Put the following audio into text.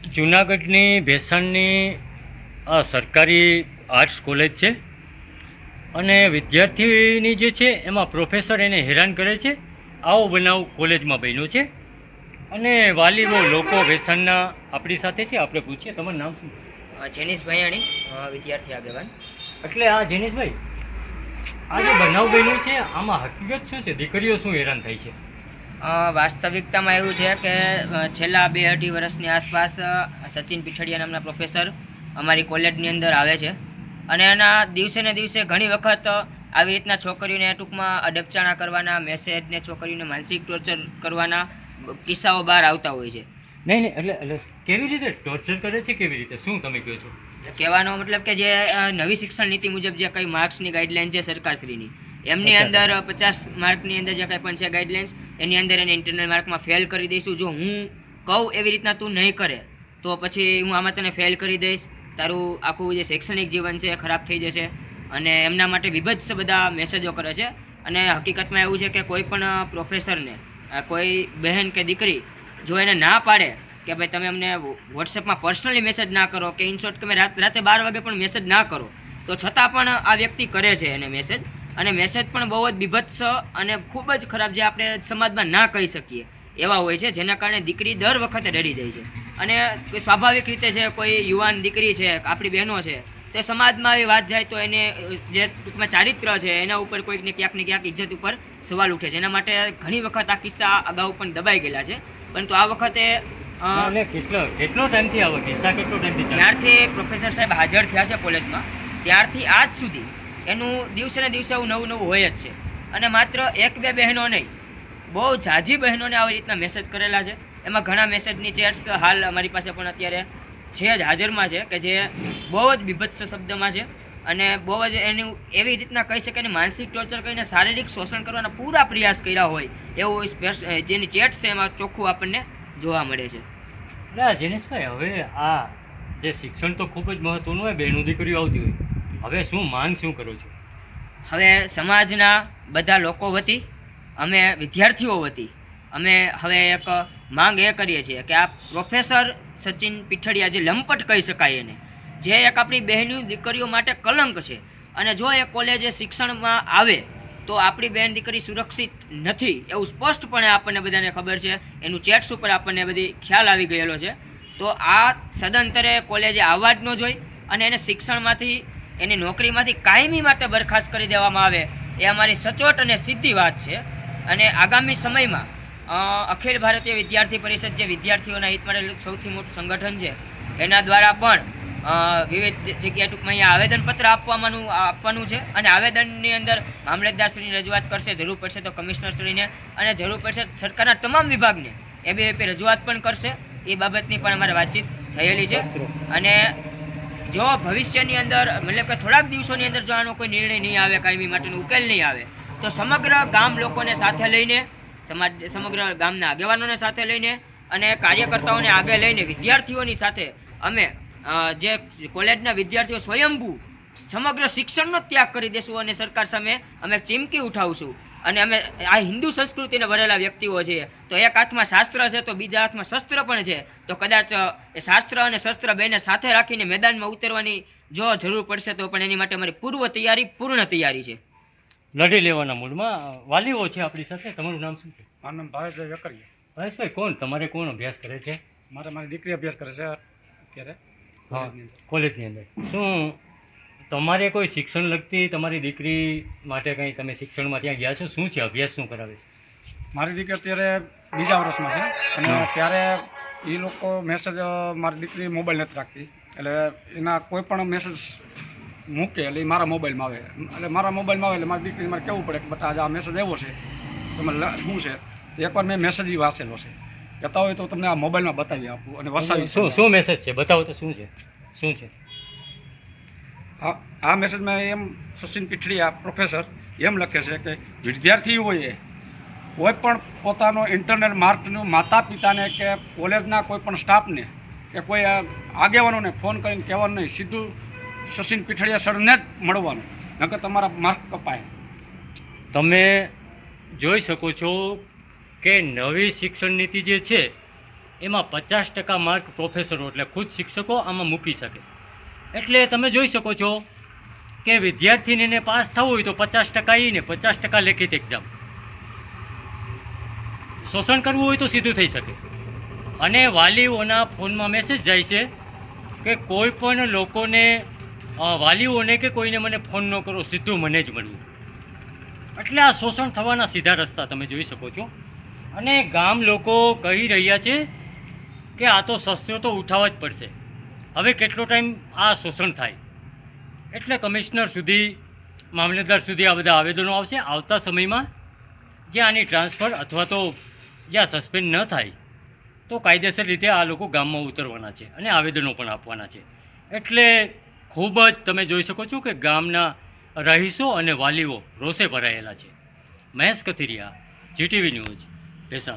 જૂનાગઢની ભેસાણની આ સરકારી આર્ટ્સ કોલેજ છે અને વિદ્યાર્થીની જે છે એમાં પ્રોફેસર એને હેરાન કરે છે. આવો બનાવ કોલેજમાં બન્યો છે અને વાલીઓ લોકો ભેસાણના આપણી સાથે છે. આપણે પૂછીએ તમારું નામ શું? જેનિસ ભાયાણી, વિદ્યાર્થી આગેવાન. એટલે આ જેનિશભાઈ, આ જે બનાવ બન્યો છે આમાં હકીકત શું છે? દીકરીઓ શું હેરાન થાય છે? વાસ્તવિકતામાં એવું છે કે છેલ્લા 2-2.5 વર્ષની આસપાસ સચિન પીઠડિયા નામના પ્રોફેસર અમારી કોલેજની અંદર આવે છે અને એના દિવસે ને દિવસે ઘણી વખત આવી રીતના છોકરીઓને ટૂંકમાં અડપચાણા કરવાના, મેસેજને છોકરીઓને માનસિક ટોર્ચર કરવાના કિસ્સાઓ બહાર આવતા હોય છે. નહીં એટલે કેવી રીતે ટોર્ચર કરે છે? કેવી રીતે? શું તમે કહો છો? કહેવાનો મતલબ કે જે નવી શિક્ષણ નીતિ મુજબ જે કંઈ માર્ક્સની ગાઈડલાઇન છે સરકારશ્રીની, એમની અંદર 50 માર્કની અંદર જે કંઈ પણ છે ગાઈડલાઇન્સ, એની અંદર એને ઇન્ટરનલ માર્કમાં ફેલ કરી દઈશું. જો હું કહું એવી રીતના તું નહીં કરે તો પછી હું આમાં તને ફેલ કરી દઈશ, તારું આખું જે શૈક્ષણિક જીવન છે એ ખરાબ થઈ જશે. અને એમના માટે વિભત્સ બધા મેસેજો કરે છે. અને હકીકતમાં એવું છે કે કોઈ પણ પ્રોફેસરને કોઈ બહેન કે દીકરી જો એને ના પાડે કે ભાઈ તમે અમને વોટ્સએપમાં પર્સનલી મેસેજ ના કરો કે ઇનશોર્ટ તમે રાતે 12 વાગે પણ મેસેજ ના કરો, તો છતાં પણ આ વ્યક્તિ કરે છે એને મેસેજ. અને મેસેજ પણ બહુ જ બીભત્સ અને ખૂબ જ ખરાબ, જે આપણે સમાજમાં ના કહી શકીએ એવા હોય છે, જેના કારણે દીકરી દર વખતે ડરી જાય છે. અને કોઈ સ્વાભાવિક રીતે છે, કોઈ યુવાન દીકરી છે, આપણી બહેનો છે, તે સમાજમાં આવી વાત જાય તો એને જે ટૂંકમાં ચારિત્ર છે એના ઉપર કોઈકને ક્યાંક ને ક્યાંક ઇજ્જત ઉપર સવાલ ઉઠે છે. એના માટે ઘણી વખત આ કિસ્સા અગાઉ પણ દબાઈ ગયેલા છે. પરંતુ આ વખતે કેટલો ટાઈમથી આવો કિસ્સા કેટલો ટાઈમથી? જ્યારથી પ્રોફેસર સાહેબ હાજર થયા છે કોલેજમાં ત્યારથી આજ સુધી એનું દિવસે ને દિવસે આવું નવું હોય જ છે. અને માત્ર 1-2 બહેનો નહીં, બહુ ઝાઝી બહેનોને આવી રીતના મેસેજ કરેલા છે. એમાં ઘણા મેસેજની ચેટ્સ હાલ અમારી પાસે પણ અત્યારે છે જ, હાજરમાં છે, કે જે બહુ જ બીભત્સ શબ્દમાં છે અને બહુ જ એનું એવી રીતના કહી શકે ને માનસિક ટોર્ચર કરીને શારીરિક શોષણ કરવાના પૂરા પ્રયાસ કર્યા હોય એવું જેની ચેટ છે એમાં ચોખ્ખું આપણને જોવા મળે છે. ના જેનિશભાઈ, હવે આ જે શિક્ષણ તો ખૂબ જ મહત્વનું હોય, બહેનો દીકરીઓ આવતી હોય, હવે શું માંગ શું કરો છો? હવે સમાજના બધા લોકો વતી, અમે વિદ્યાર્થીઓ વતી અમે હવે એક માંગ એ કરીએ છીએ કે આ પ્રોફેસર સચિન પીઠડિયા, જે લંપટ કહી શકાય એને, જે એક આપણી બહેની દીકરીઓ માટે કલંક છે, અને જો એ કોલેજે શિક્ષણમાં આવે તો આપણી બહેન દીકરી સુરક્ષિત નથી એવું સ્પષ્ટપણે આપણને બધાને ખબર છે. એનું ચેટ્સ ઉપર આપણને બધી ખ્યાલ આવી ગયેલો છે. તો આ સદંતરે કોલેજે આવવા જ ન જોઈ અને એને શિક્ષણમાંથી, એની નોકરીમાંથી કાયમી માટે બરખાસ્ત કરી દેવામાં આવે એ અમારી સચોટ અને સીધી વાત છે. અને આગામી સમયમાં અખિલ ભારતીય વિદ્યાર્થી પરિષદ, જે વિદ્યાર્થીઓના હિત માટે સૌથી મોટું સંગઠન છે, એના દ્વારા પણ વિવિધ જગ્યાએ ટૂંકમાં અહીંયા આવેદનપત્ર આપવાનું છે. અને આવેદનની અંદર મામલતદારશ્રીની રજૂઆત કરશે, જરૂર પડશે તો કમિશનરશ્રીને, અને જરૂર પડશે સરકારના તમામ વિભાગને ABVP રજૂઆત પણ કરશે. એ બાબતની પણ અમારે વાતચીત થયેલી છે. અને જો ભવિષ્યની અંદર, મતલબ કે થોડાક દિવસોની અંદર જો આનો કોઈ નિર્ણય નહીં આવે, કાયમી માટેનો ઉકેલ નહીં આવે, તો સમગ્ર ગામ લોકોને સાથે લઈને, સમગ્ર ગામના આગેવાનોને સાથે લઈને અને કાર્યકર્તાઓને આગળ લઈને વિદ્યાર્થીઓની સાથે અમે જે કોલેજના વિદ્યાર્થીઓ સ્વયંભૂ સમગ્ર શિક્ષણનો ત્યાગ કરી દેશું અને સરકાર સામે અમે ચીમકી ઉઠાવશું. અને અમે આ હિન્દુ સંસ્કૃતિને ભરેલા વ્યક્તિઓ છીએ, તો એક હાથમાં શાસ્ત્ર છે તો બીજા હાથમાં શસ્ત્ર પણ છે. તો કદાચ એ શાસ્ત્ર અને શસ્ત્ર બેને સાથે રાખીને મેદાનમાં ઉતરવાની જો જરૂર પડશે તો પણ એની માટે અમારી પૂર્ણ તૈયારી છે. લડી લેવાના મૂડમાં વાલીઓ છે આપણી સાથે. તમારું નામ શું છે? મારું નામ ભાવેશભાઈ વેકરિયા. ભાવેશભાઈ, કોણ તમારે કોણ અભ્યાસ કરે છે? મારી દીકરી અભ્યાસ કરે છે અત્યારે. હા, કોલેજની અંદર. શું તમારે કોઈ શિક્ષણ લગતી તમારી દીકરી માટે કંઈ તમે શિક્ષણમાં ત્યાં ગયા છો? શું છે, અભ્યાસ શું કરાવે છે? મારી દીકરી અત્યારે 2જા વર્ષમાં છે અને ત્યારે એ લોકો મેસેજ, મારી દીકરી મોબાઈલ નથી રાખતી, એટલે એના કોઈ પણ મેસેજ મૂકે એટલે એ મારા મોબાઈલમાં આવે. એટલે મારા મોબાઈલમાં આવે એટલે મારી દીકરીને મારે કહેવું પડે કે બટા આજે આ મેસેજ આવ્યો છે, તમે શું છે. એકવાર મેં મેસેજ એ વાંચેલો છે, કહેતા હોય તો તમને આ મોબાઈલમાં બતાવી આપું અને વસાવી. શું મેસેજ છે? બતાવો તો શું છે? આ મેસેજમાં એમ સચિન પીઠડિયા પ્રોફેસર એમ લખે છે કે વિદ્યાર્થીઓએ કોઈ પણ પોતાનો ઇન્ટરનલ માર્કનું માતા પિતાને કે કોલેજના કોઈ પણ સ્ટાફને કે કોઈ આગેવાનોને ફોન કરીને કહેવાનું નહીં, સીધું સચિન પીઠડિયા સરને જ મળવાનું, નકર તમારા માર્ક કપાય. તમે જોઈ શકો છો કે નવી શિક્ષણ નીતિ જે છે એમાં 50% માર્ક પ્રોફેસરો એટલે ખુદ શિક્ષકો આમાં મૂકી શકે. એટલે તમે જોઈ શકો છો કે વિદ્યાર્થીને પાસ થવું હોય તો 50% ને 50% લેખિત એક્ઝામ. શોષણ કરવું હોય તો સીધું થઈ શકે. અને વાલીઓના ફોનમાં મેસેજ જાય છે કે કોઈ પણ લોકોને વાલીઓને કે કોઈને મને ફોન ન કરો, સીધું મને જ મળવું. એટલે આ શોષણ થવાના સીધા રસ્તા તમે જોઈ શકો છો. અને ગામ લોકો કહી રહ્યા છે કે આ તો શસ્ત્રો તો ઉઠાવવા જ પડશે. હવે કેટલો ટાઈમ આ શોષણ થાય. એટલે કમિશનર સુધી, મામલતદાર સુધી આ બધા આવેદનો આવશે. આવતા સમયમાં જે આની ટ્રાન્સફર અથવા તો જ્યાં સસ્પેન્ડ ન થાય તો કાયદેસર રીતે આ લોકો ગામમાં ઉતરવાના છે અને આવેદનો પણ આપવાના છે. એટલે ખૂબ જ તમે જોઈ શકો છો કે ગામના રહીશો અને વાલીઓ રોષે ભરાયેલા છે. Mahesh Kathiria, GTV news, Bhesan.